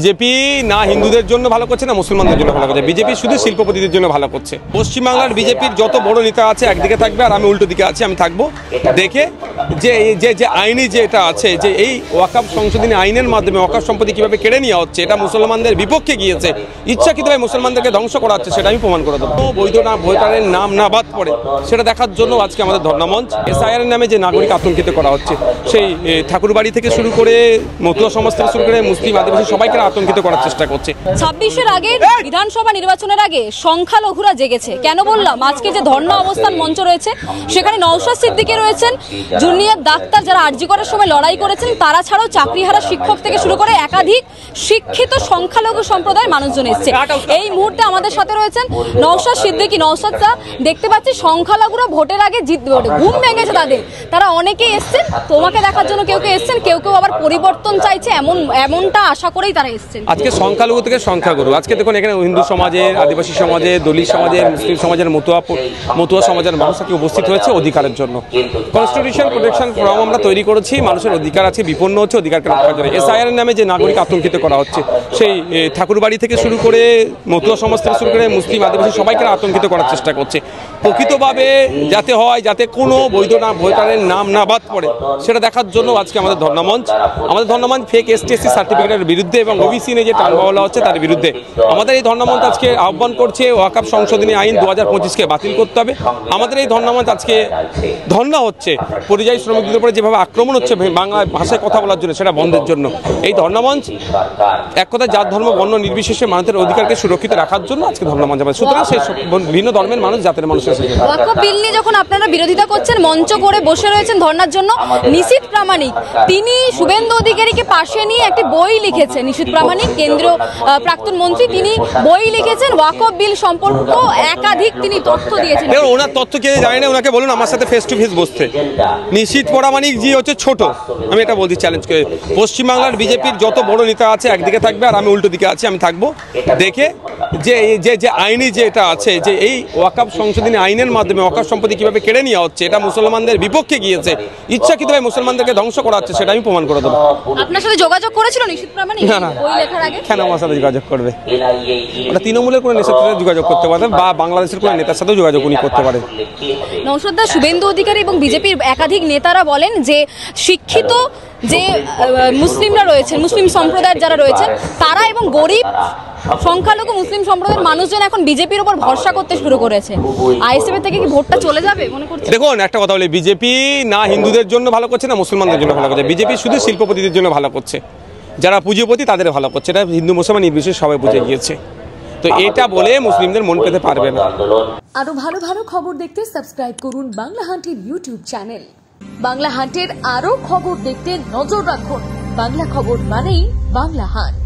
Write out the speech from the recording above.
BJP না হিন্দুদের জন্য ভালো করছে না মুসলমানদের জন্য ভালো করছে। বিজেপি শুধু শিল্পপতিদের জন্য ভালো করছে। পশ্চিমবাংলার বিজেপির যত বড় নেতা আছে একদিকে থাকবে আর আমি উল্টো দিকে আছি, আমি থাকবো দেখে যে যে আইনি যে এটা আছে যে এই ওয়াকফ সংশোধনী আইনের মাধ্যমে ওয়াকফ সম্পত্তি কিভাবে কেড়ে নেওয়া হচ্ছে, এটা মুসলমানদের বিপক্ষে গিয়েছে, ইচ্ছাকৃতভাবে মুসলমানদেরকে ধ্বংস করা হচ্ছে, সেটা আমি প্রমাণ করে দেবো। বৈধ না ভোটারের নাম না বাদ পড়ে সেটা দেখার জন্য আজকে আমাদের ধর্ণামঞ্চ। এসআইআর নামে যে নাগরিক আতঙ্কিত করা হচ্ছে, সেই ঠাকুরবাড়ি থেকে শুরু করে মতুয়া সমাজ থেকে শুরু করে মুসলিম আদিবাসী সবাইকে আতঙ্কিত করার চেষ্টা করছে। 26-এর আগে বিধানসভা নির্বাচনের আগে সংখ্যালঘুরা জেগেছে। কেন বললাম? আজকে যে ধর্ণা অবস্থান মঞ্চ রয়েছে সেখানে নওশাদ সিদ্দিকী রয়েছেন, জুনিয়র ডাক্তার যারা আরজি করার সময় লড়াই করেছেন, তারা ছাড়াও চাকরিহারা শিক্ষক থেকে শুরু করে একাধিক শিক্ষিত সংখ্যালঘু সম্প্রদায়ের মানুষজন এসেছে। এই মুহূর্তে আমাদের সাথে রয়েছেন নওশাদ সিদ্দিকী। নওশাদটা দেখতে পাচ্ছি সংখ্যালঘুরা ভোটের আগে জিতবে, ঘুম ভেঙেছে তাদের। তারা অনেকেই এসছেন তোমাকে দেখার জন্য, কেউ কেউ এসছেন, কেউ কেউ আবার পরিবর্তন চাইছে, এমনটা আশা করেই তারা এসছেন। আজকে সংখ্যালঘু থেকে সংখ্যাগুরু, আজকে দেখুন এখানে হিন্দু সমাজের, আদিবাসী সমাজের, দলিত সমাজের, মুসলিম সমাজের, মতুয়া সমাজের মানুষ আজকে উপস্থিত হয়েছে অধিকারের জন্য। কনস্টিটিউশন প্রোটেকশন ফোরাম আমরা তৈরি করেছি, মানুষের অধিকার আছে বিপন্ন হচ্ছে, অধিকারকে রক্ষার জন্য। এসআইআর নামে যে নাগরিক আতঙ্কিত করা হচ্ছে, সেই ঠাকুরবাড়ি থেকে শুরু করে মতুয়া সমাজ থেকে শুরু করে মুসলিম আদিবাসী সবাইকে আতঙ্কিত করার চেষ্টা করছে। প্রকৃতভাবে যাতে হয়, যাতে কোনো বৈধ না ভোটারের নাম না বাদ পড়ে সেটা দেখার জন্য আজকে আমাদের ধর্ণামঞ্চ। আমাদের ধর্ণামঞ্চ ফেক এসটি/এসসি সার্টিফিকেটের বিরুদ্ধে এবং ওবিসি নিয়ে যে টালবাওয়ালা হচ্ছে তার বিরুদ্ধে। আমাদের এই ধর্ণামঞ্চ আজকে আহ্বান করছে ওয়াকফ সংশোধনী আইন 2025কে বাতিল করতে হবে। আমাদের এই ধর্ণামঞ্চ আজকে ধর্ণা হচ্ছে পরিযায়ী শ্রমিকদের উপরে যেভাবে আক্রমণ হচ্ছে বাংলা ভাষায় কথা বলার জন্য, সেটা বন্ধের জন্য। এই ধর্ণামঞ্চ এক কথা জাত ধর্ম বর্ণ নির্বিশেষে মানুষের অধিকারকে সুরক্ষিত রাখার জন্য আজকে ধর্ণামঞ্চ। সুতরাং সেই ভিন্ন ধর্মের মানুষ, জাতের মানুষ এসেছে। ওয়াকফ বিল নিয়ে যখন আপনারা বিরোধিতা করছেন, মঞ্চ করে বসে রয়েছেন ধর্ণার জন্য নিশীথ প্রামাণিক, তিনি শুভেন্দু অধিকারীকে পাশে নিয়ে একটি বই লিখেছেন। নিশীথ প্রামাণিক কেন্দ্রীয় প্রাক্তন মন্ত্রী, তিনি বই লিখেছেন ওয়াকফ বিল সম্পর্ক একাধিক তিনি তথ্য দিয়েছেন। ওনার তথ্য কে জানি না, ওনাকে বলুন আমার সাথে ফেস টু ফেস বসতে। নিশীথ প্রামাণিক জি হচ্ছে ছোট, আমি এটা বলতে চ্যালেঞ্জ করে। পশ্চিমবাংলার বিজেপির যত বড় নেতা আছে একদিকে থাকবে আর আমি উল্টো দিকে আছি, আমি থাকবো দেখে যে যে আইনি যে এটা আছে যে এই ওয়াকফ সংশোধনী আইনের মাধ্যমে ওয়াকফ সম্পত্তি কিভাবে কেড়ে নেওয়া হচ্ছে, এটা মুসলমানদের বিপক্ষে গিয়েছে, ইচ্ছাকৃতভাবে মুসলমানদেরকে ধ্বংস করা হচ্ছে, সেটা আমি প্রমাণ করে দেবো। আপনার সাথে যোগাযোগ করেছিল নিশীথ প্রামাণিক বই লেখার আগে? কেন আমার সাথে যোগাযোগ করবে? ওটা তৃণমূলের কোনো নেতার সাথে যোগাযোগ করতে পারে বা বাংলাদেশের কোনো নেতার সাথেও যোগাযোগ উনি করতে পারে। নওশাদ, শুভেন্দু অধিকারী এবং বিজেপির একাধিক নেতারা বলেন যে শিক্ষিত যে মুসলিমরা রয়েছেন, মুসলিম সম্প্রদায়ের যারা রয়েছেন, তারা এবং গরিব সংখ্যালঘু মুসলিম সম্প্রদায়ের মানুষজন এখন বিজেপির উপর ভরসা করতে শুরু করেছে। আইএসএফ থেকে কি ভোটটা চলে যাবে মনে করছেন? দেখুন একটা কথা বলি, বিজেপি না হিন্দুদের জন্য ভালো করছে না মুসলমানদের জন্য ভালো করছে। বিজেপি শুধু শিল্পপতিদের জন্য ভালো করছে, যারা পুঁজিপতি তাদের ভালো করছে। এটা হিন্দু মুসলমান নির্বিশেষে সবাই বুঝে গিয়েছে। তো এটা বলে মুসলিমদের মন পেতে পারবে না। আরো ভালো ভালো খবর দেখতে সাবস্ক্রাইব করুন বাংলা হান্টের ইউটিউব চ্যানেল। বাংলা হান্টের আরো খবর দেখতে নজর রাখুন। বাংলা খবর মানেই বাংলা হান্ট।